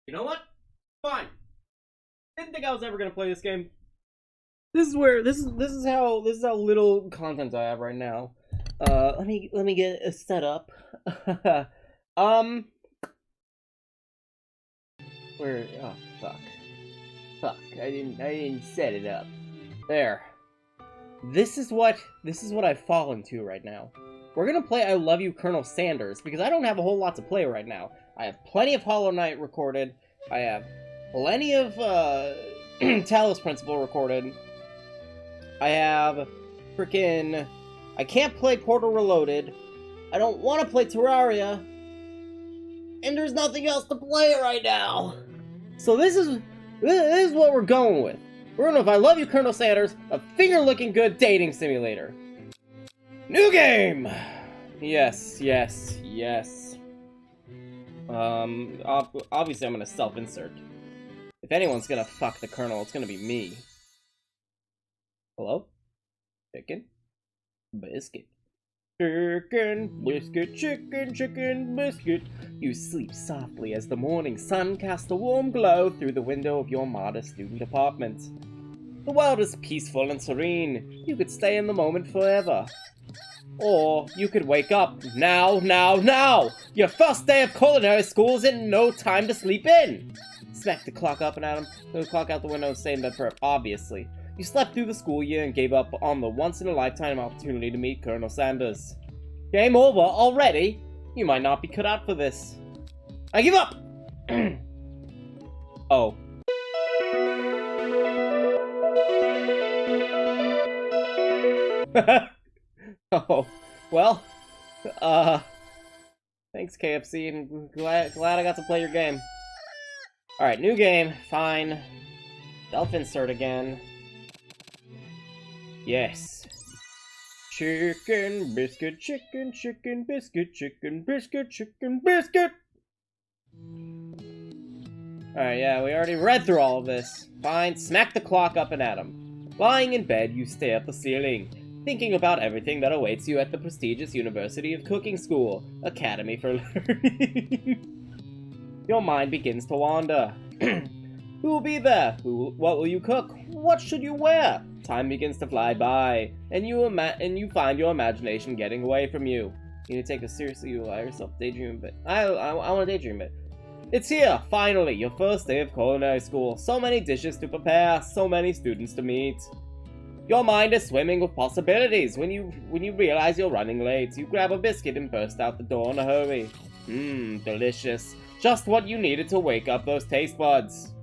You know what? Fine. Didn't think I was ever gonna play this game. This is where this is how little content I have right now. Let me get it set up. um, where? Oh fuck! I didn't set it up. There. This is what I've fallen to right now. We're gonna play I Love You, Colonel Sanders, because I don't have a whole lot to play right now. I have plenty of Hollow Knight recorded. I have plenty of Talos Principle recorded. I have freaking. I can't play Portal Reloaded. I don't want to play Terraria. And there's nothing else to play right now. So this is what we're going with. We're going with I Love You, Colonel Sanders, a finger-looking good dating simulator. New game! Yes. Obviously I'm gonna self-insert. If anyone's gonna fuck the Colonel, it's gonna be me. Hello? Chicken? Biscuit. Chicken, biscuit, chicken, biscuit. You sleep softly as the morning sun casts a warm glow through the window of your modest student apartment. The world is peaceful and serene. You could stay in the moment forever. Or you could wake up now! Your first day of culinary school is in no time to sleep in! Smack the clock up and at him. The clock out the window and stay in bed forever, obviously. You slept through the school year and gave up on the once-in-a-lifetime opportunity to meet Colonel Sanders. Game over already? You might not be cut out for this. I give up! Oh. Oh. Well, thanks KFC, and glad I got to play your game. Alright, new game, fine. Self-insert again. Yes. Chicken, biscuit, chicken, chicken, biscuit, chicken, biscuit, chicken, biscuit! Alright, yeah, we already read through all of this. Fine, smack the clock up and at him. Lying in bed, you stare at the ceiling, thinking about everything that awaits you at the prestigious University of Cooking School, Academy for Learning. Your mind begins to wander. Who will be there? What will you cook? What should you wear? Time begins to fly by, and you find your imagination getting away from you. You need to take this seriously. You allow yourself to daydream a bit. I want to daydream a bit. It's here, finally, your first day of culinary school. So many dishes to prepare, so many students to meet. Your mind is swimming with possibilities. When you realize you're running late, you grab a biscuit and burst out the door in a hurry. Delicious. Just what you needed to wake up those taste buds.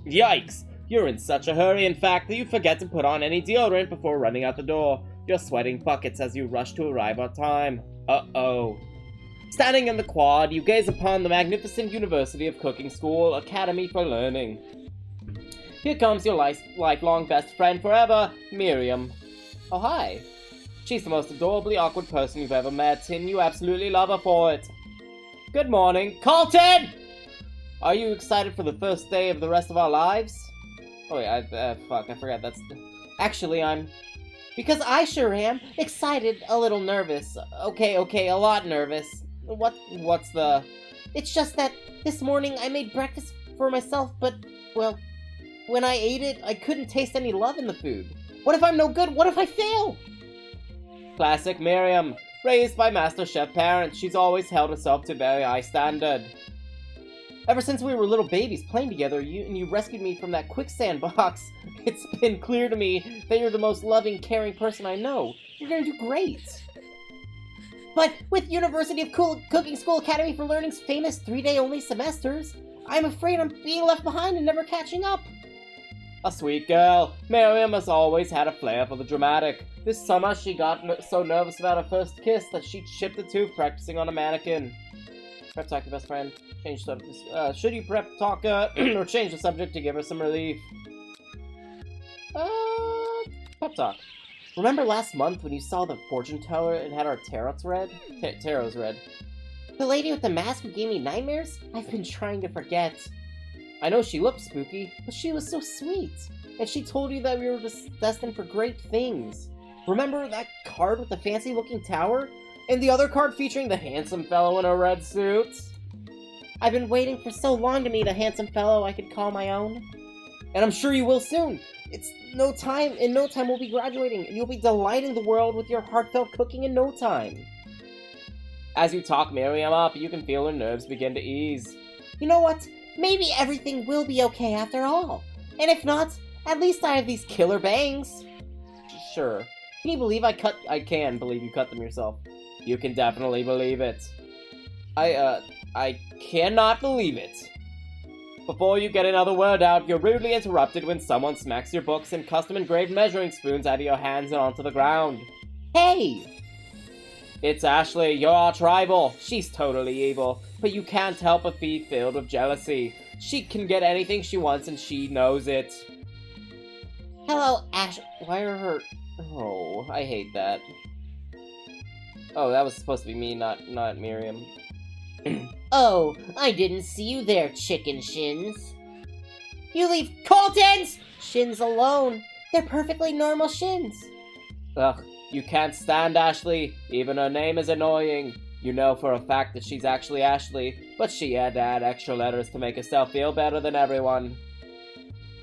Yikes! You're in such a hurry, in fact, that you forget to put on any deodorant before running out the door. You're sweating buckets as you rush to arrive on time. Uh-oh. Standing in the quad, you gaze upon the magnificent University of Cooking School, Academy for Learning. Here comes your lifelong best friend forever, Miriam. Oh, hi. She's the most adorably awkward person you've ever met, and you absolutely love her for it. Good morning. Colton! Are you excited for the first day of the rest of our lives? Oh, wait, fuck, I forgot, Actually, because I sure am. Excited, a little nervous. Okay, a lot nervous. What's the... It's just that this morning I made breakfast for myself, but, well, when I ate it, I couldn't taste any love in the food. What if I'm no good? What if I fail? Classic Miriam. Raised by Master Chef parents, she's always held herself to a very high standard. Ever since we were little babies playing together, you rescued me from that quicksand box, it's been clear to me that you're the most loving, caring person I know. You're gonna do great. But with University of Cooking School Academy for Learning's famous 3-day-only semesters, I'm afraid I'm being left behind and never catching up. A sweet girl, Miriam has always had a flair for the dramatic. This summer she got so nervous about her first kiss that she chipped a tooth practicing on a mannequin. Prep talk your best friend. Change subject. Should you prep talk or change the subject to give her some relief? Pep talk. Remember last month when you saw the fortune teller and had our tarots read? Tarots read. The lady with the mask who gave me nightmares? I've been trying to forget. I know she looked spooky, but she was so sweet. And she told you that we were destined for great things. Remember that card with the fancy-looking tower? And the other card featuring the handsome fellow in a red suit? I've been waiting for so long to meet a handsome fellow I could call my own. And I'm sure you will soon. In no time we'll be graduating, and you'll be delighting the world with your heartfelt cooking in no time. As you talk Miriam up, you can feel her nerves begin to ease. You know what? Maybe everything will be okay after all. And if not, at least I have these killer bangs. Sure. Can you believe I can believe you cut them yourself. You can definitely believe it. I cannot believe it. Before you get another word out, you're rudely interrupted when someone smacks your books and custom-engraved measuring spoons out of your hands and onto the ground. Hey! It's Ashley, you're our rival. She's totally evil, but you can't help but be filled with jealousy. She can get anything she wants and she knows it. Hello, Ash. Why are her... Oh, I hate that. Oh, that was supposed to be me, not Miriam. Oh, I didn't see you there, Chicken Shins. You leave Colton's shins alone. They're perfectly normal shins. Ugh, you can't stand Ashley. Even her name is annoying. You know for a fact that she's actually Ashley, but she had to add extra letters to make herself feel better than everyone.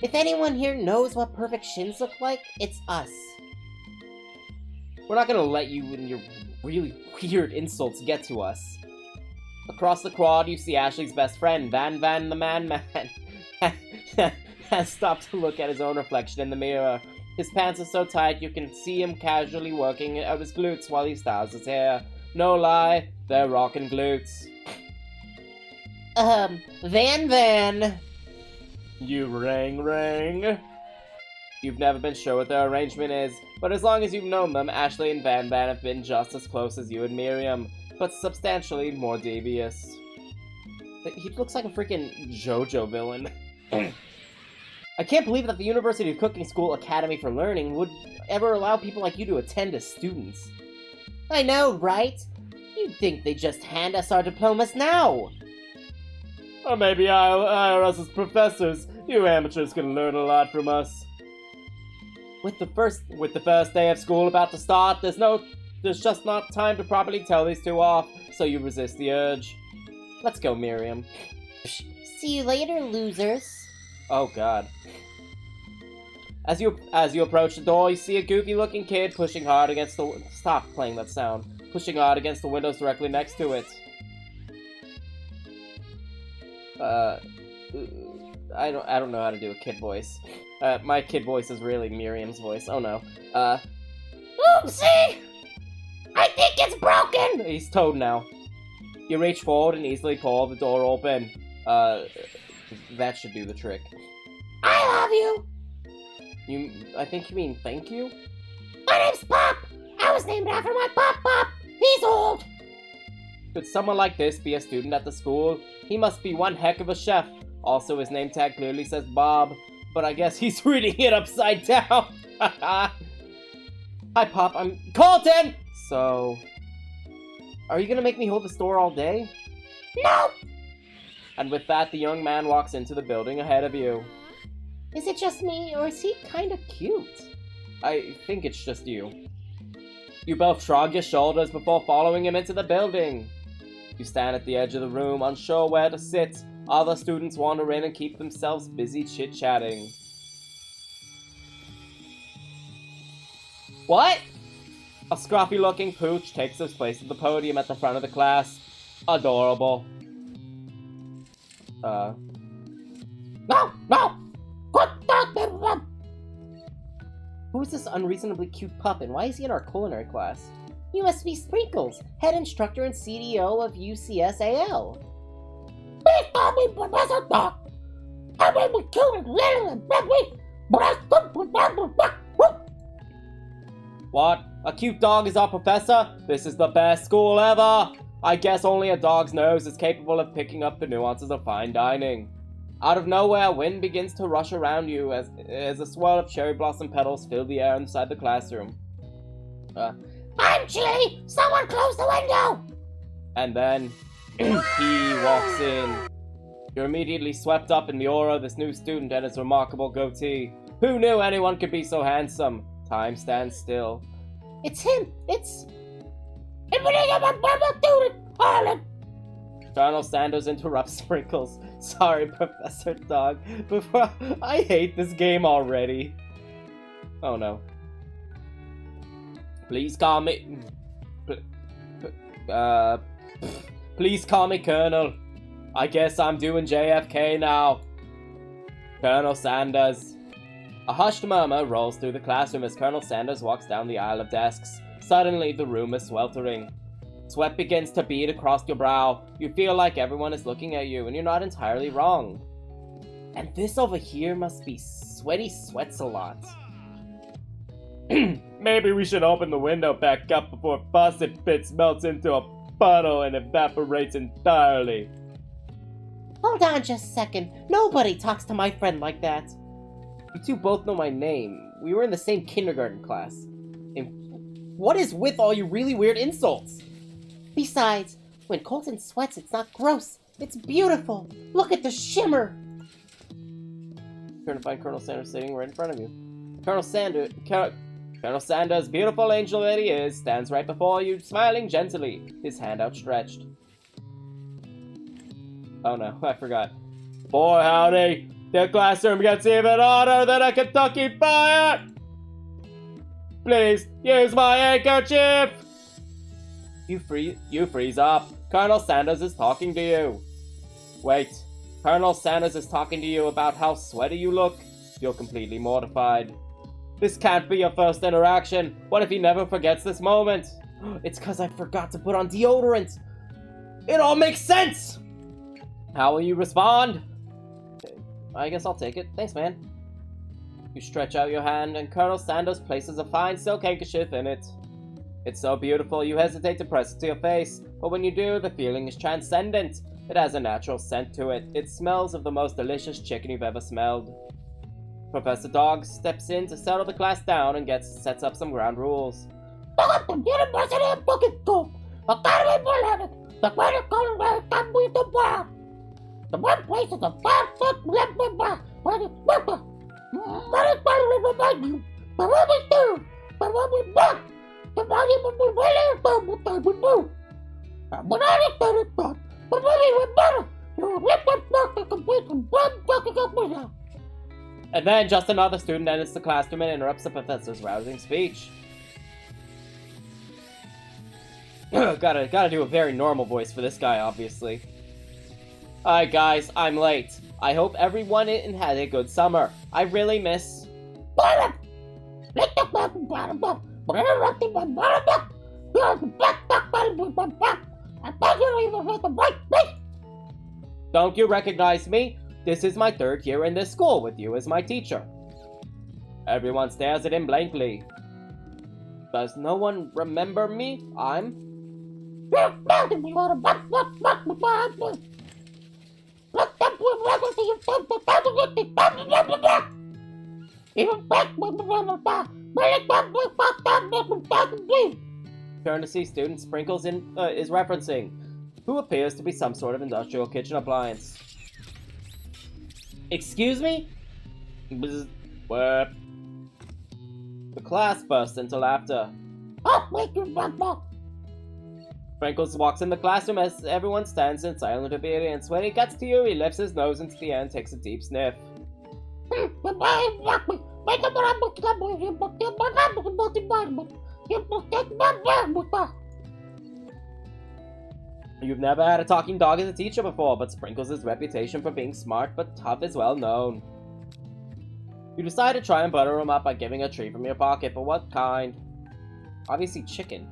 If anyone here knows what perfect shins look like, it's us. We're not gonna let you and your really weird insults get to us. Across the quad, you see Ashley's best friend, Van the Man, has stopped to look at his own reflection in the mirror. His pants are so tight you can see him casually working out his glutes while he styles his hair. No lie, they're rockin' glutes. Van. You ring. You've never been sure what their arrangement is, but as long as you've known them, Ashley and Van have been just as close as you and Miriam, but substantially more devious. He looks like a freaking JoJo villain. I can't believe that the University of Cooking School Academy for Learning would ever allow people like you to attend as students. I know, right? You'd think they just hand us our diplomas now. Or maybe hire us as professors. You amateurs can learn a lot from us. With the first day of school about to start, there's just not time to properly tell these two off, so you resist the urge. Let's go, Miriam. See you later, losers. Oh god. As you approach the door, you see a goofy-looking kid pushing hard against the... Stop playing that sound. Pushing hard against the windows directly next to it. I don't know how to do a kid voice. My kid voice is really Miriam's voice. Oh no. Oopsie! I think it's broken! He's towed now. You reach forward and easily pull the door open. That should do the trick. I love you! I think you mean thank you? My name's Pop! I was named after my Pop! He's old! Could someone like this be a student at the school? He must be one heck of a chef. Also, his name tag clearly says Bob, but I guess he's reading it upside down. Hi, Pop. I'm Colton! So, are you gonna make me hold the store all day? No! And with that, the young man walks into the building ahead of you. Is it just me, or is he kinda cute? I think it's just you. You both shrug your shoulders before following him into the building. You stand at the edge of the room, unsure where to sit. Other students wander in and keep themselves busy chit-chatting. What? A scruffy-looking pooch takes his place at the podium at the front of the class. Adorable. No! Who is this unreasonably cute pup, and why is he in our culinary class? You must be Sprinkles, head instructor and CDO of UCSAL. Please call me Professor Doc. I will be cute and little and friendly, but I What? A cute dog is our professor? This is the best school ever! I guess only a dog's nose is capable of picking up the nuances of fine dining. Out of nowhere, wind begins to rush around you as a swirl of cherry blossom petals fill the air inside the classroom. I'm chilly! Someone close the window! And then, he walks in. You're immediately swept up in the aura of this new student and his remarkable goatee. Who knew anyone could be so handsome? Time stands still. It's him! It's my student, Harlan! Colonel Sanders interrupts Sprinkles. Sorry, Professor Dog. Before I hate this game already. Oh no. Please call me. Please call me Colonel. I guess I'm doing JFK now. Colonel Sanders. A hushed murmur rolls through the classroom as Colonel Sanders walks down the aisle of desks. Suddenly, the room is sweltering. Sweat begins to bead across your brow. You feel like everyone is looking at you, and you're not entirely wrong. And this over here must be Sweaty Sweats a lot. Maybe we should open the window back up before Faucet Fitz melts into a puddle and evaporates entirely. Hold on just a second. Nobody talks to my friend like that. You two both know my name. We were in the same kindergarten class. And what is with all you really weird insults? Besides, when Colton sweats, it's not gross. It's beautiful. Look at the shimmer. You're gonna find Colonel Sanders sitting right in front of you. Colonel Sanders, beautiful angel that he is, stands right before you, smiling gently, his hand outstretched. Oh no, I forgot. Boy, howdy! The classroom gets even hotter than a Kentucky fire! Please, use my handkerchief! You freeze up. Colonel Sanders is talking to you. Wait. Colonel Sanders is talking to you about how sweaty you look. You're completely mortified. This can't be your first interaction. What if he never forgets this moment? It's because I forgot to put on deodorant. It all makes sense! How will you respond? I guess I'll take it. Thanks, man. You stretch out your hand, and Colonel Sanders places a fine silk handkerchief in it. It's so beautiful you hesitate to press it to your face, but when you do, the feeling is transcendent. It has a natural scent to it. It smells of the most delicious chicken you've ever smelled. Professor Dog steps in to settle the class down and sets up some ground rules. The one place is And then just another student enters the classroom and interrupts the professor's rousing speech. Gotta do a very normal voice for this guy, obviously. Hi guys, I'm late. I hope everyone had a good summer. I really miss... Don't you recognize me? This is my third year in this school with you as my teacher. Everyone stares at him blankly. Does no one remember me? I'm... Turn to see student Sprinkles is referencing, who appears to be some sort of industrial kitchen appliance. Excuse me? Bzz, what? The class bursts into laughter. Sprinkles walks in the classroom as everyone stands in silent obedience. When he gets to you, he lifts his nose into the air and takes a deep sniff. You've never had a talking dog as a teacher before, but Sprinkles' reputation for being smart but tough is well known. You decide to try and butter him up by giving a treat from your pocket, but what kind? Obviously chicken.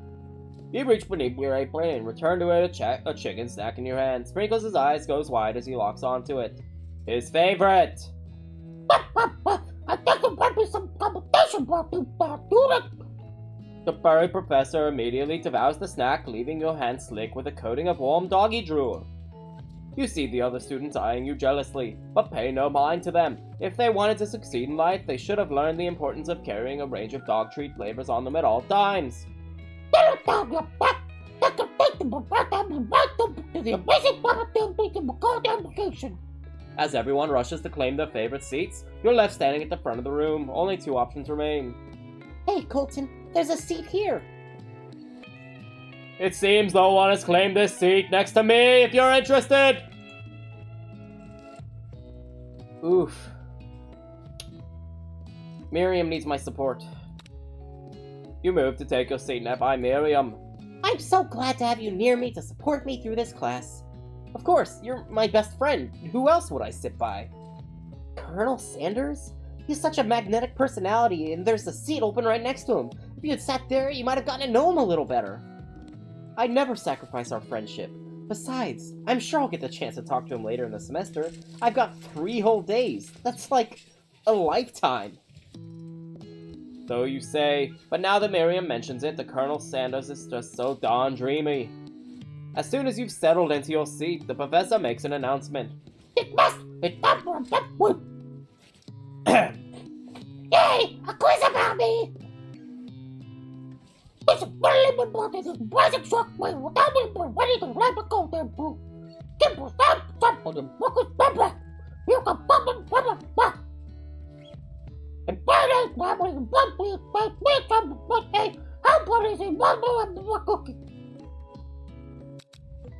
You reach beneath your apron and return to it a chicken snack in your hand. Sprinkles' eyes goes wide as he locks onto it. His favorite! I think there might be some competition for student. The furry professor immediately devours the snack, leaving your hand slick with a coating of warm doggy drool. You see the other students eyeing you jealously, but pay no mind to them. If they wanted to succeed in life, they should have learned the importance of carrying a range of dog treat flavors on them at all times. As everyone rushes to claim their favorite seats, you're left standing at the front of the room. Only two options remain. Hey, Colton, there's a seat here. It seems no one has claimed this seat next to me if you're interested. Oof. Miriam needs my support. You move to take your seat nearby Miriam. I'm so glad to have you near me to support me through this class. Of course, you're my best friend. Who else would I sit by? Colonel Sanders? He's such a magnetic personality, and there's a seat open right next to him. If you had sat there, you might have gotten to know him a little better. I'd never sacrifice our friendship. Besides, I'm sure I'll get the chance to talk to him later in the semester. I've got 3 whole days. That's like a lifetime. So you say, but now that Miriam mentions it, the Colonel Sanders is just so darn dreamy. As soon as you've settled into your seat, the professor makes an announcement. Yay! A quiz about me!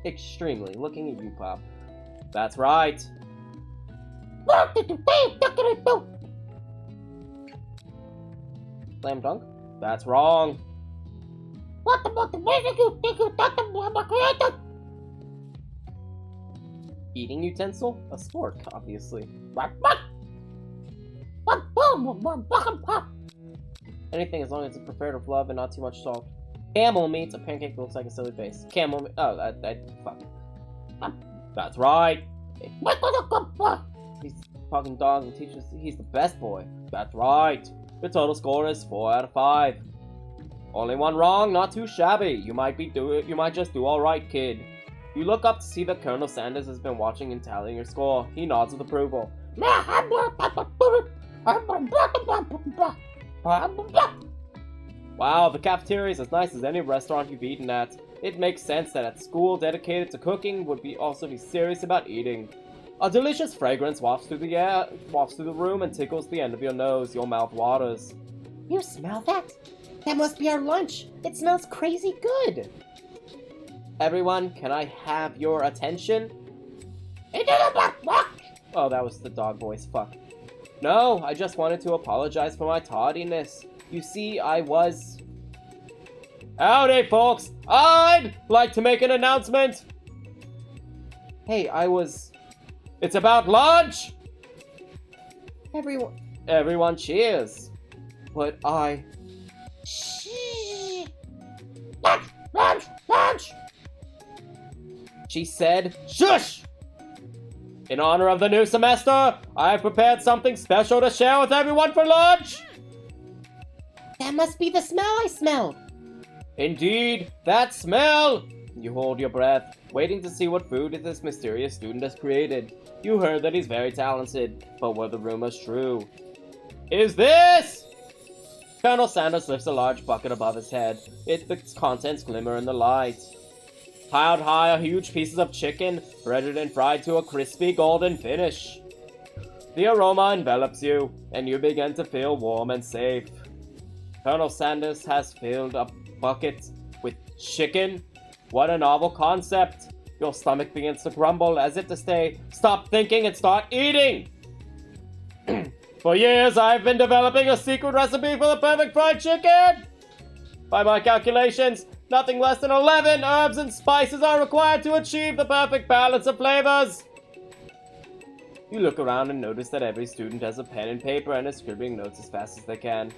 Extremely. Looking at you, Pop. That's right. Slam dunk? That's wrong. Eating utensil? A spork, obviously. Anything as long as it's prepared with love and not too much salt. Camel meat. A pancake that looks like a silly face. Camel meat. Oh, fuck. That's right. He's a fucking dog and teaches he's the best boy. That's right. The total score is 4 out of 5. Only one wrong, not too shabby. You might just do alright, kid. You look up to see that Colonel Sanders has been watching and tallying your score. He nods with approval. Wow, the cafeteria is as nice as any restaurant you've eaten at. It makes sense that at school dedicated to cooking would also be serious about eating. A delicious fragrance wafts through the room and tickles the end of your nose. Your mouth waters. You smell that? That must be our lunch. It smells crazy good. Everyone, can I have your attention? Oh, that was the dog voice. Fuck. No, I just wanted to apologize for my tardiness. You see, I was... Howdy, folks! I'd like to make an announcement! Hey, It's about lunch! Everyone cheers. But Shh! Lunch! She said, shush! In honor of the new semester, I've prepared something special to share with everyone for lunch! That must be the smell I smelled. Indeed, that smell! You hold your breath, waiting to see what food this mysterious student has created. You heard that he's very talented, but were the rumors true? Is this? Colonel Sanders lifts a large bucket above his head. Its contents glimmer in the light. Piled high are huge pieces of chicken, breaded and fried to a crispy golden finish. The aroma envelops you, and you begin to feel warm and safe. Colonel Sanders has filled a bucket with chicken. What a novel concept. Your stomach begins to grumble as if to say, stop thinking and start eating. For years, I've been developing a secret recipe for the perfect fried chicken. By my calculations, nothing less than 11 herbs and spices are required to achieve the perfect balance of flavors. You look around and notice that every student has a pen and paper and is scribbling notes as fast as they can.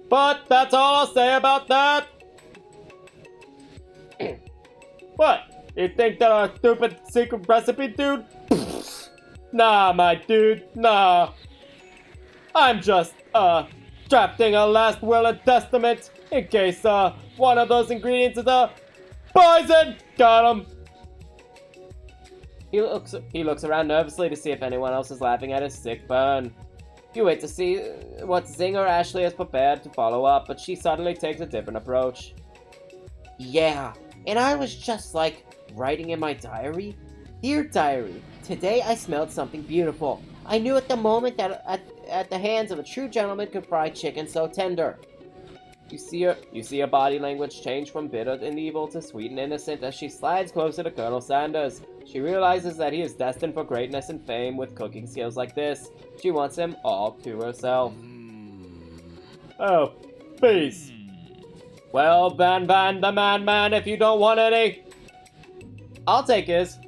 But that's all I'll say about that. What? You think that our stupid secret recipe, dude? Nah, my dude, nah. I'm just, drafting a last will and testament in case, one of those ingredients is, poison! Got him! He looks around nervously to see if anyone else is laughing at his sick burn. You wait to see what Zinger Ashley has prepared to follow up, but she suddenly takes a different approach. Yeah, and I was just like, writing in my diary? Dear diary, today I smelled something beautiful. I knew at the moment that at the hands of a true gentleman could fry chicken so tender. You see her body language change from bitter and evil to sweet and innocent as she slides closer to Colonel Sanders. She realizes that he is destined for greatness and fame with cooking skills like this. She wants him all to herself. Oh, peace. Well, Van the man, if you don't want any, I'll take his.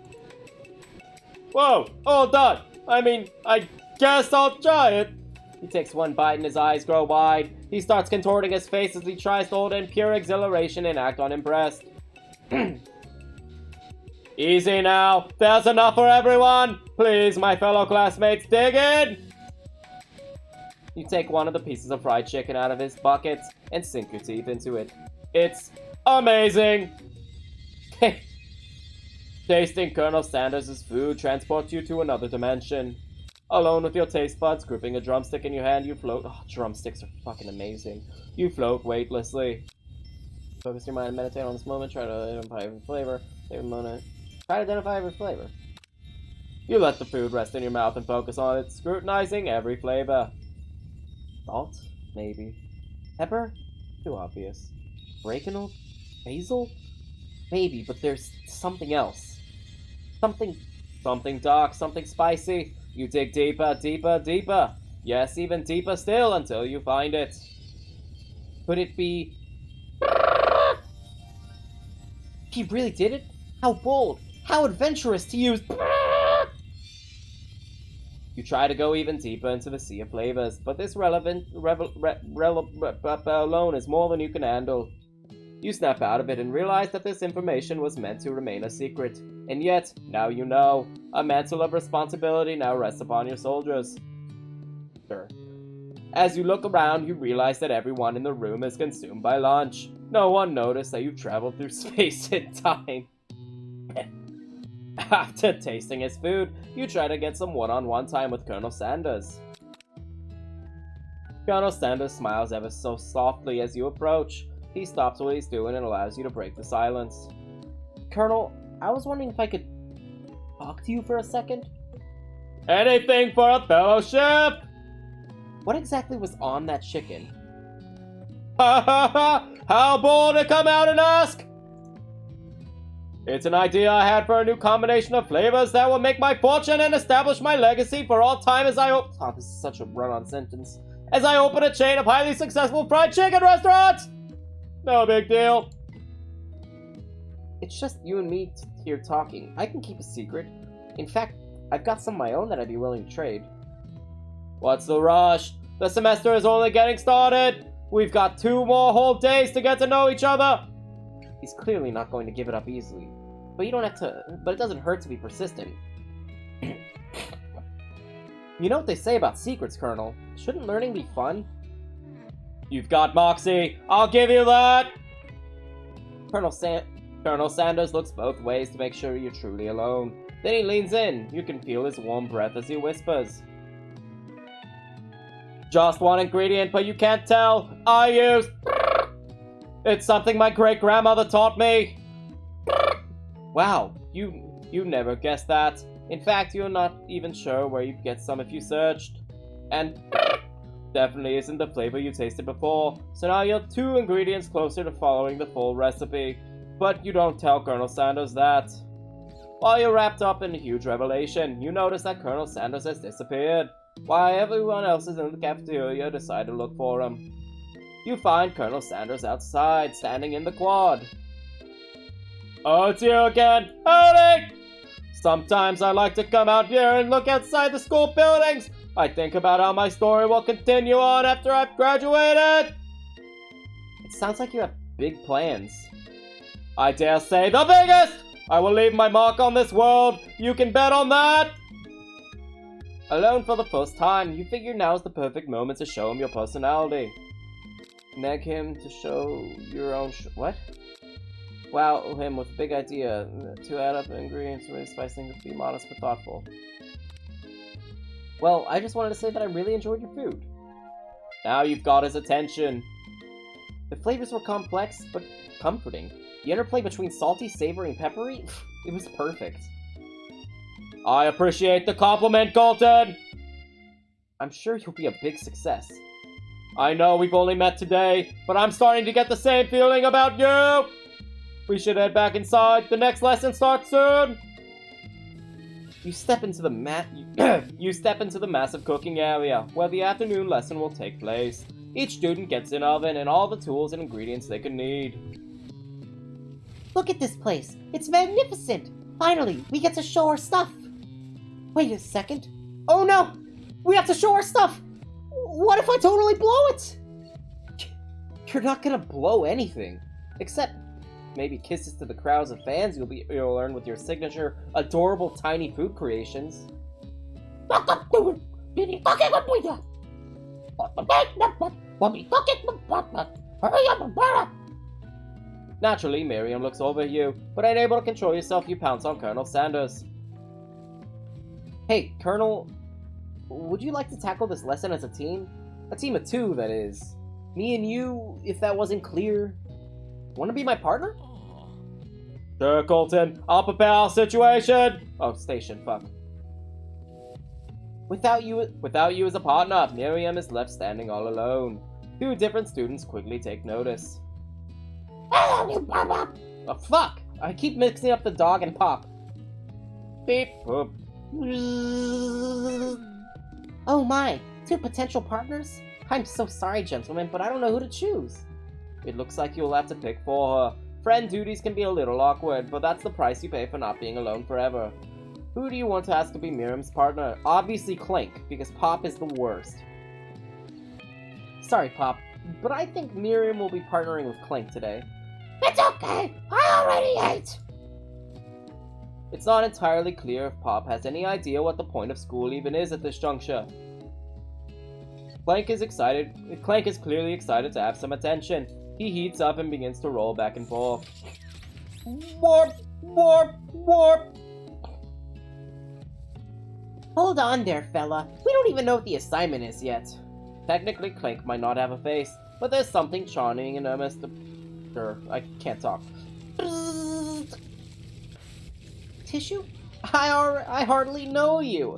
Whoa, hold on. I guess I'll try it. He takes one bite and his eyes grow wide. He starts contorting his face as he tries to hold in pure exhilaration and act unimpressed. Easy now. There's enough for everyone. Please, my fellow classmates, dig in. You take one of the pieces of fried chicken out of his bucket and sink your teeth into it. It's amazing. Tasting Colonel Sanders' food transports you to another dimension. Alone with your taste buds, gripping a drumstick in your hand, you float. Oh, drumsticks are fucking amazing. You float weightlessly. Focus your mind and meditate on this moment. Try to identify every flavor. Try to identify every flavor. You let the food rest in your mouth and focus on it, scrutinizing every flavor. Salt? Maybe. Pepper? Too obvious. Oregano? Basil? Maybe, but there's something else. Something dark, something spicy. You dig deeper, deeper, deeper. Yes, even deeper still until you find it. Could it be... He really did it? How bold, how adventurous to use... You try to go even deeper into the sea of flavors, but this alone is more than you can handle. You snap out of it and realize that this information was meant to remain a secret. And yet, now you know. A mantle of responsibility now rests upon your soldiers. Sure. As you look around, you realize that everyone in the room is consumed by lunch. No one noticed that you traveled through space and time. After tasting his food, you try to get some one-on-one time with Colonel Sanders. Colonel Sanders smiles ever so softly as you approach. He stops what he's doing and allows you to break the silence. Colonel, I was wondering if I could talk to you for a second? Anything for a fellowship! What exactly was on that chicken? Ha ha ha! How bold to come out and ask! It's an idea I had for a new combination of flavors that will make my fortune and establish my legacy for all time as I oh, this is such a run-on sentence. As I open a chain of highly successful fried chicken restaurants! No big deal. It's just you and me here talking. I can keep a secret. In fact, I've got some of my own that I'd be willing to trade. What's the rush? The semester is only getting started. We've got 2 more whole days to get to know each other. He's clearly not going to give it up easily. But you don't have to. But it doesn't hurt to be persistent. You know what they say about secrets, Colonel? Shouldn't learning be fun? You've got moxie. I'll give you that. Colonel Sanders looks both ways to make sure you're truly alone. Then he leans in. You can feel his warm breath as he whispers. Just one ingredient, but you can't tell. I use... It's something my great-grandmother taught me. Wow, you never guessed that. In fact, you're not even sure where you'd get some if you searched. And definitely isn't the flavor you tasted before. So now you're 2 ingredients closer to following the full recipe. But you don't tell Colonel Sanders that. While you're wrapped up in a huge revelation, you notice that Colonel Sanders has disappeared. While everyone else is in the cafeteria, decide to look for him. You find Colonel Sanders outside, standing in the quad. Oh, it's you again! Howdy! Sometimes I like to come out here and look outside the school buildings. I think about how my story will continue on after I've graduated. It sounds like you have big plans. I dare say the biggest! I will leave my mark on this world. You can bet on that! Alone for the first time, you figure now's the perfect moment to show him your personality. Neg him to show your own what? Wow him with a big idea. To add up ingredients, really spice things, be modest but thoughtful. Well, I just wanted to say that I really enjoyed your food. Now you've got his attention. The flavors were complex, but comforting. The interplay between salty, savory, and peppery, it was perfect. I appreciate the compliment, Colton! I'm sure you'll be a big success. I know we've only met today, but I'm starting to get the same feeling about you! We should head back inside. The next lesson starts soon! You step into the massive cooking area, where the afternoon lesson will take place. Each student gets an oven and all the tools and ingredients they can need. Look at this place. It's magnificent. Finally, we get to show our stuff. Wait a second. Oh no! We have to show our stuff! What if I totally blow it? You're not gonna blow anything. Except maybe kisses to the crowds of fans you'll earn with your signature adorable tiny food creations. Naturally, Miriam looks over at you, but unable to control yourself, you pounce on Colonel Sanders. Hey, Colonel, would you like to tackle this lesson as a team? A team of two, that is. Me and you, if that wasn't clear. Want to be my partner? Sure, Colton. I'll prepare our situation. Oh, station, fuck. Without you as a partner, Miriam is left standing all alone. Two different students quickly take notice. Oh, fuck! I keep mixing up the dog and Pop. Beep, boop. Oh my, two potential partners? I'm so sorry, gentlemen, but I don't know who to choose. It looks like you'll have to pick for her. Friend duties can be a little awkward, but that's the price you pay for not being alone forever. Who do you want to ask to be Miriam's partner? Obviously Clank, because Pop is the worst. Sorry, Pop, but I think Miriam will be partnering with Clank today. It's okay, I already ate. It's not entirely clear if Pop has any idea what the point of school even is at this juncture. Clank is clearly excited to have some attention. He heats up and begins to roll back and forth. Warp! Warp! Warp! Hold on there, fella. We don't even know what the assignment is yet. Technically, Clank might not have a face, but there's something charming and Sure, I can't talk. Tissue? I hardly know you.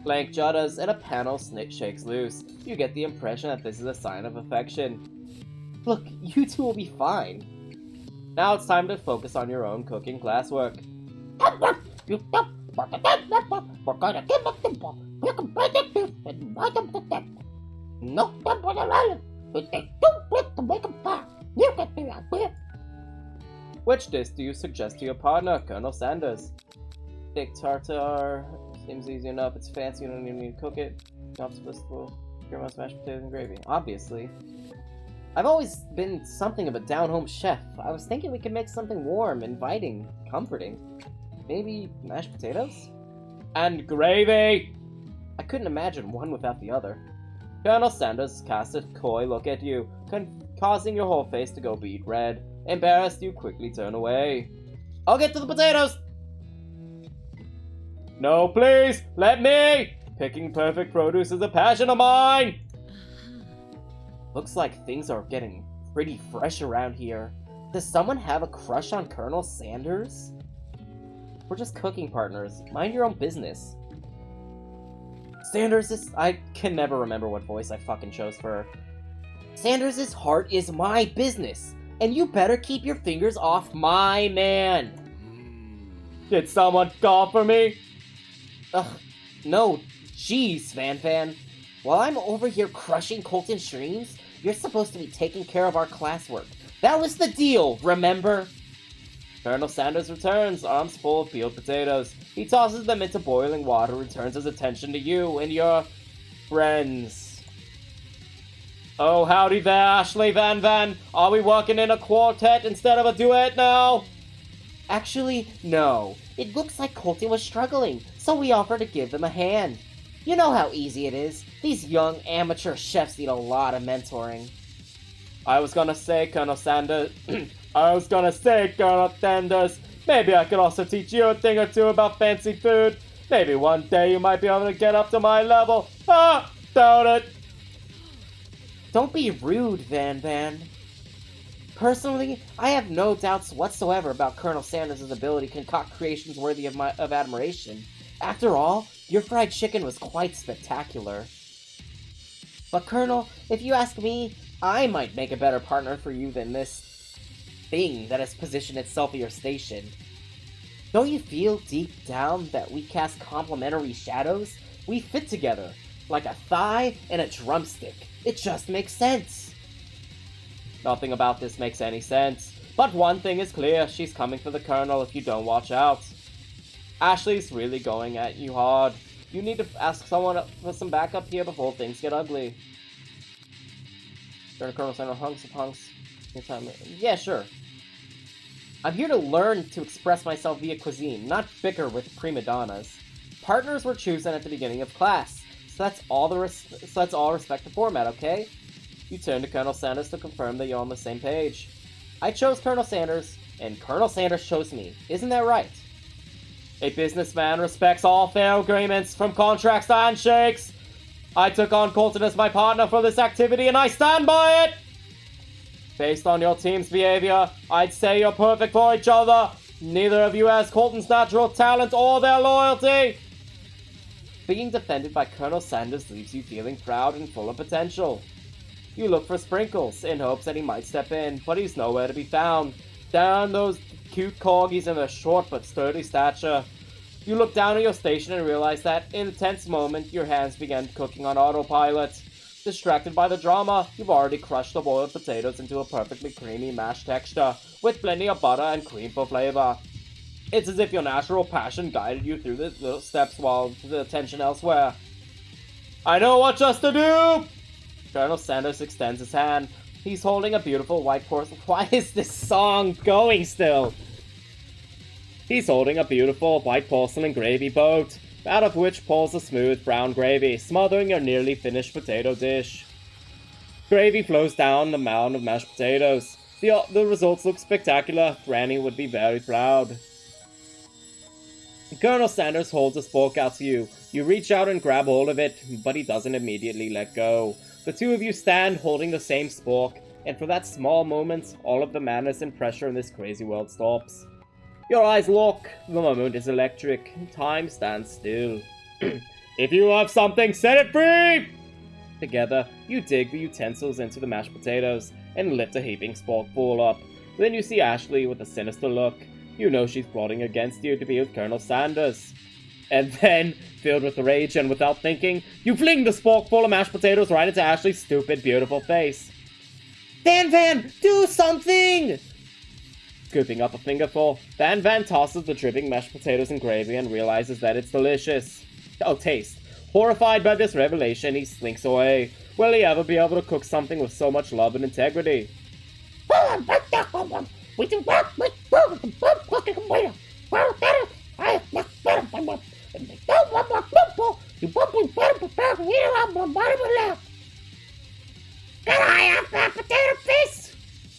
Clank judders and a panel shakes loose. You get the impression that this is a sign of affection. Look, you two will be fine. Now it's time to focus on your own cooking classwork. Which dish do you suggest to your partner, Colonel Sanders? Steak tartare. Seems easy enough. It's fancy. You don't even need to cook it. Not supposed to your mashed potatoes and gravy. Obviously. I've always been something of a down-home chef. I was thinking we could make something warm, inviting, comforting. Maybe mashed potatoes? And gravy! I couldn't imagine one without the other. Colonel Sanders casts a coy look at you, causing your whole face to go beet red. Embarrassed, you quickly turn away. I'll get to the potatoes! No, please! Let me! Picking perfect produce is a passion of mine! Looks like things are getting pretty fresh around here. Does someone have a crush on Colonel Sanders? We're just cooking partners. Mind your own business. I can never remember what voice I fucking chose for her. Sanders' heart is my business, and you better keep your fingers off my man. Did someone call for me? Ugh, no. Jeez, Fan. While I'm over here crushing Colton's dreams, you're supposed to be taking care of our classwork. That was the deal, remember? Colonel Sanders returns, arms full of peeled potatoes. He tosses them into boiling water and turns his attention to you and your friends. Oh, howdy there, Ashley Van. Are we working in a quartet instead of a duet now? Actually, no. It looks like Colton was struggling, so we offered to give them a hand. You know how easy it is. These young amateur chefs need a lot of mentoring. I was gonna say, Colonel Sanders, maybe I could also teach you a thing or two about fancy food. Maybe one day you might be able to get up to my level. Ah, doubt it. Don't be rude, Van. Personally, I have no doubts whatsoever about Colonel Sanders' ability to concoct creations worthy of admiration. After all, your fried chicken was quite spectacular. But Colonel, if you ask me, I might make a better partner for you than this thing that has positioned itself at your station. Don't you feel deep down that we cast complementary shadows? We fit together, like a thigh and a drumstick. It just makes sense. Nothing about this makes any sense. But one thing is clear, she's coming for the Colonel if you don't watch out. Ashley's really going at you hard. You need to ask someone for some backup here before things get ugly. Colonel Sanders, hunks. Yeah, sure. I'm here to learn to express myself via cuisine, not bicker with prima donnas. Partners were chosen at the beginning of class, so that's all respect the format, okay? You turn to Colonel Sanders to confirm that you're on the same page. I chose Colonel Sanders, and Colonel Sanders chose me. Isn't that right? A businessman respects all fair agreements, from contracts to handshakes. I took on Colton as my partner for this activity, and I stand by it! Based on your team's behavior, I'd say you're perfect for each other. Neither of you has Colton's natural talent or their loyalty. Being defended by Colonel Sanders leaves you feeling proud and full of potential. You look for Sprinkles in hopes that he might step in, but he's nowhere to be found. Down those cute corgis and their short but sturdy stature. You look down at your station and realize that, in a tense moment, your hands began cooking on autopilot. Distracted by the drama, you've already crushed the boiled potatoes into a perfectly creamy mashed texture, with plenty of butter and cream for flavor. It's as if your natural passion guided you through the little steps while the attention elsewhere. I know what just to do! Colonel Sanders extends his hand. He's holding a beautiful white porcelain. Why is this song going still? He's holding a beautiful white porcelain gravy boat, out of which pours a smooth brown gravy, smothering your nearly finished potato dish. Gravy flows down the mound of mashed potatoes. The results look spectacular. Granny would be very proud. Colonel Sanders holds a fork out to you. You reach out and grab hold of it, but he doesn't immediately let go. The two of you stand holding the same spork, and for that small moment, all of the madness and pressure in this crazy world stops. Your eyes lock. The moment is electric. Time stands still. If you have something, set it free! Together, you dig the utensils into the mashed potatoes and lift a heaping sporkful up. Then you see Ashley with a sinister look. You know she's plotting against you to be with Colonel Sanders. And then, filled with rage and without thinking, you fling the sporkful of mashed potatoes right into Ashley's stupid, beautiful face. Van, do something! Scooping up a fingerful, Van tosses the dripping mashed potatoes and gravy and realizes that it's delicious. Oh, taste. Horrified by this revelation, he slinks away. Will he ever be able to cook something with so much love and integrity?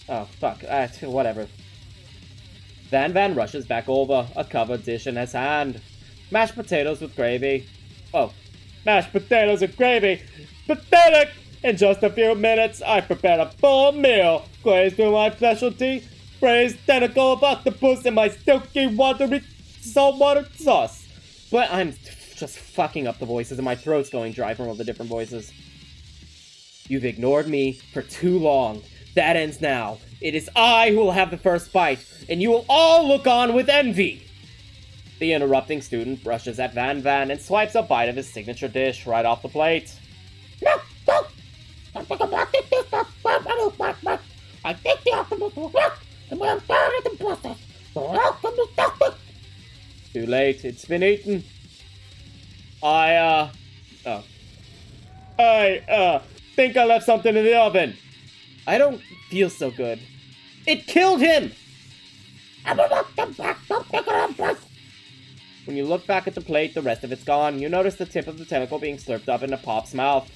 Oh, fuck. Whatever. Van rushes back over, a covered dish in his hand. Mashed potatoes with gravy. Oh, mashed potatoes with gravy! Pathetic! In just a few minutes, I prepared a full meal, glazed with my specialty, braised tentacle of octopus in my silky, watery, saltwater sauce. But I'm just fucking up the voices, and my throat's going dry from all the different voices. You've ignored me for too long. That ends now. It is I who will have the first bite, and you will all look on with envy. The interrupting student brushes at Van and swipes a bite of his signature dish right off the plate. Too late, it's been eaten. I think I left something in the oven. I don't feel so good. It killed him! When you look back at the plate, the rest of it's gone. You notice the tip of the tentacle being slurped up into Pop's mouth.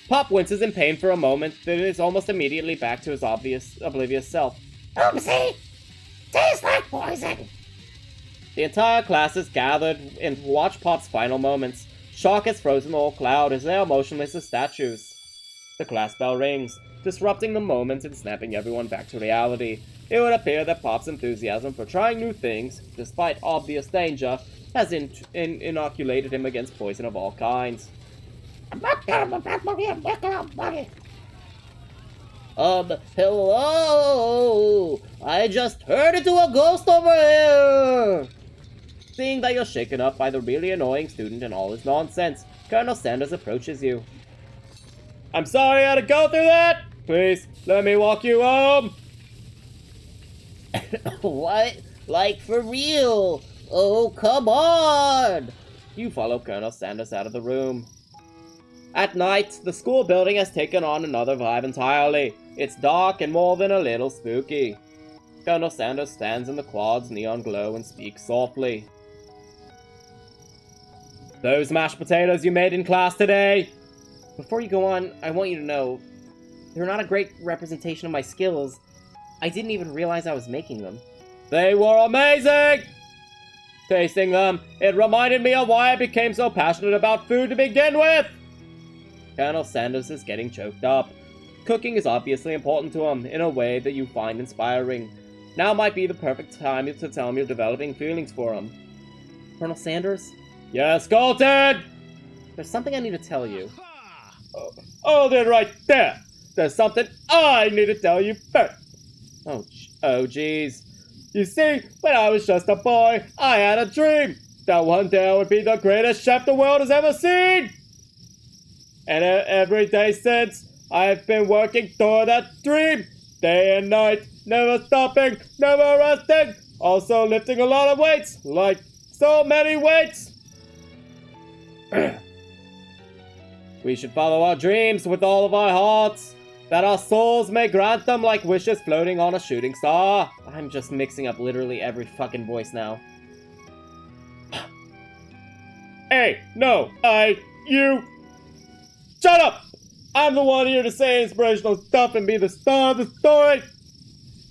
Pop winces in pain for a moment, then is almost immediately back to his oblivious self. Oopsie! Tastes like poison! The entire class is gathered and watch Pop's final moments. Shock has frozen the whole crowd as they are motionless as statues. The class bell rings, disrupting the moment and snapping everyone back to reality. It would appear that Pop's enthusiasm for trying new things, despite obvious danger, has inoculated him against poison of all kinds. Hello! I just turned into a ghost over here! Seeing that you're shaken up by the really annoying student and all his nonsense, Colonel Sanders approaches you. I'm sorry I had to go through that! Please, let me walk you home! What? Like, for real? Oh, come on! You follow Colonel Sanders out of the room. At night, the school building has taken on another vibe entirely. It's dark and more than a little spooky. Colonel Sanders stands in the quad's neon glow and speaks softly. Those mashed potatoes you made in class today? Before you go on, I want you to know, they're not a great representation of my skills. I didn't even realize I was making them. They were amazing! Tasting them, it reminded me of why I became so passionate about food to begin with! Colonel Sanders is getting choked up. Cooking is obviously important to him, in a way that you find inspiring. Now might be the perfect time to tell him you're developing feelings for him. Colonel Sanders? Yes, Colton! There's something I need to tell you. Oh, they're right there! There's something I need to tell you first! Oh, jeez. You see, when I was just a boy, I had a dream that one day I would be the greatest chef the world has ever seen! And every day since, I've been working toward that dream, day and night, never stopping, never resting, also lifting a lot of weights, like so many weights. We should follow our dreams with all of our hearts, that our souls may grant them like wishes floating on a shooting star. I'm just mixing up literally every fucking voice now. Hey, no, you... Shut up! I'm the one here to say inspirational stuff and be the star of the story!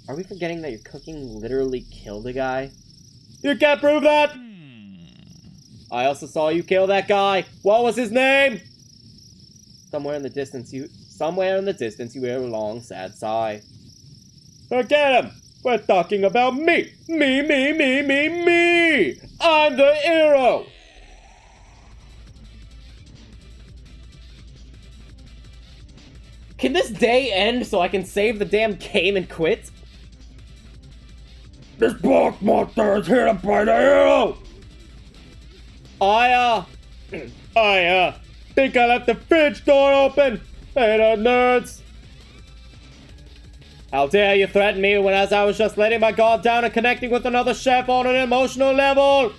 Are we forgetting that your cooking literally killed a guy? You can't prove that! I also saw you kill that guy. What was his name? Somewhere in the distance you hear a long, sad sigh. Forget him! We're talking about me! Me! I'm the hero! Can this day end so I can save the damn game and quit? This pork monster is here to fight a hero! I think I left the fridge door open! Hey, the nerds! How dare you threaten me when as I was just letting my guard down and connecting with another chef on an emotional level?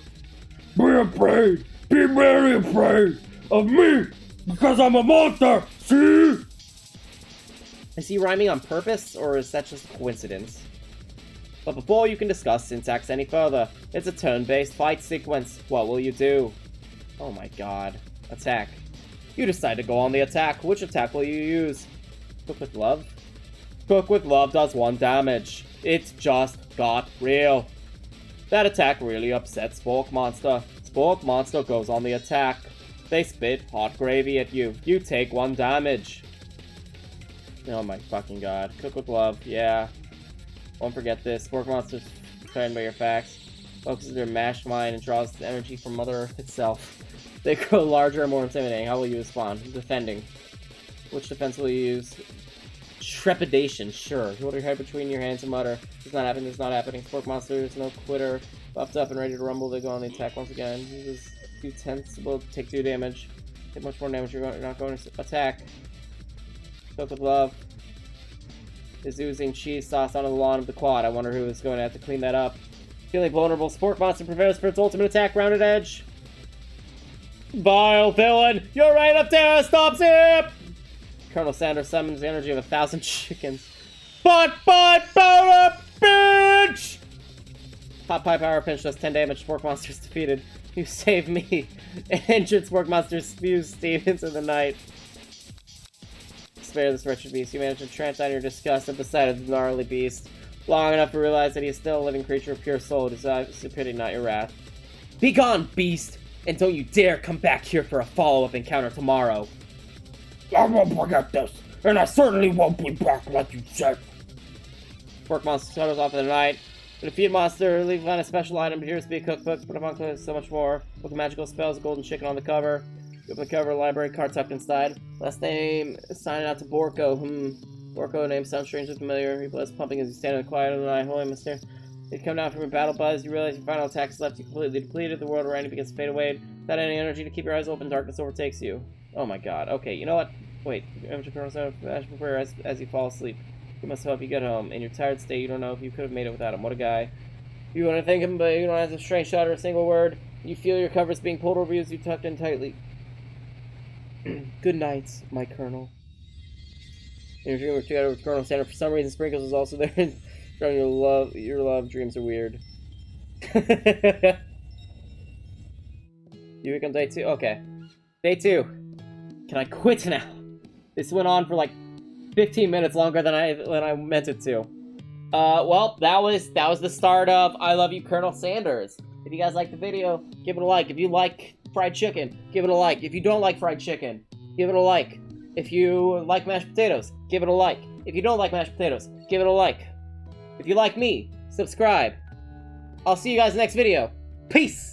Be afraid! Be very afraid of me! Because I'm a monster! See? Is he rhyming on purpose, or is that just a coincidence? But before you can discuss syntax any further, it's a turn-based fight sequence. What will you do? Oh my god. Attack. You decide to go on the attack. Which attack will you use? Cook with Love? Cook with Love does 1 damage. It just got real. That attack really upsets Spork Monster. Spork Monster goes on the attack. They spit hot gravy at you. You take 1 damage. Oh my fucking god. Cook with Love, yeah. Won't forget this. Spork Monster's trained by your facts. Focuses their mashed mind and draws the energy from Mother Earth itself. They grow larger and more intimidating. How will you respond? Defending. Which defense will you use? Trepidation, sure. Hold your head between your hands and mutter. It's not happening, it's not happening. Spork Monster is no quitter. Buffed up and ready to rumble, they go on the attack once again. Uses 2/10, will take 2 damage. Take much more damage, you're not going to attack. Cook with Love is oozing cheese sauce onto the lawn of the quad. I wonder who is going to have to clean that up. Feeling vulnerable, Spork Monster prepares for its ultimate attack, Rounded Edge. Vile villain! You're right up there! Stop zip! Colonel Sanders summons the energy of 1,000 chickens. Pot power pinch! Pot pie power pinch does 10 damage. Spork Monster's defeated. You saved me. Injured Spork Monster spews Steve into the night. Spare this wretched beast. You managed to trance down your disgust at the sight of the gnarly beast. Long enough to realize that he is still a living creature of pure soul. Desires a pity, not your wrath. Be gone, beast! And don't you dare come back here for a follow-up encounter tomorrow. I won't forget this, and I certainly won't be back like you said. Spork Monster shuttles off in the night. The defeat monster, leave behind a special item, appears to be a cookbook, but among so much more. Book of magical spells, a golden chicken on the cover. You open the cover, library card tucked inside. Last name, signing out to Borko. Borko name sounds strangely familiar. Your blood's pumping as you stand in the quiet of the night. Holy Mister. You come down from your battle buzz, you realize your final attack is left you completely depleted. The world around you begins to fade away. Without any energy to keep your eyes open, darkness overtakes you. Oh my god. Okay, you know what? Wait. As you fall asleep. He must help you get home. In your tired state, you don't know if you could have made it without him. What a guy. You want to thank him, but you don't have a strange shot or a single word. You feel your covers being pulled over you as you tucked in tightly. Good night, my Colonel. In your dream, we're together with Colonel Sanders. For some reason, Sprinkles is also there. Your love dreams are weird. You wake on day 2? Okay. Day 2. Can I quit now? This went on for like 15 minutes longer than I meant it to. Well, that was the start of I Love You, Colonel Sanders. If you guys liked the video, give it a like. If you like fried chicken, give it a like. If you don't like fried chicken, give it a like. If you like mashed potatoes, give it a like. If you don't like mashed potatoes, give it a like. If you like me, subscribe. I'll see you guys next video. Peace!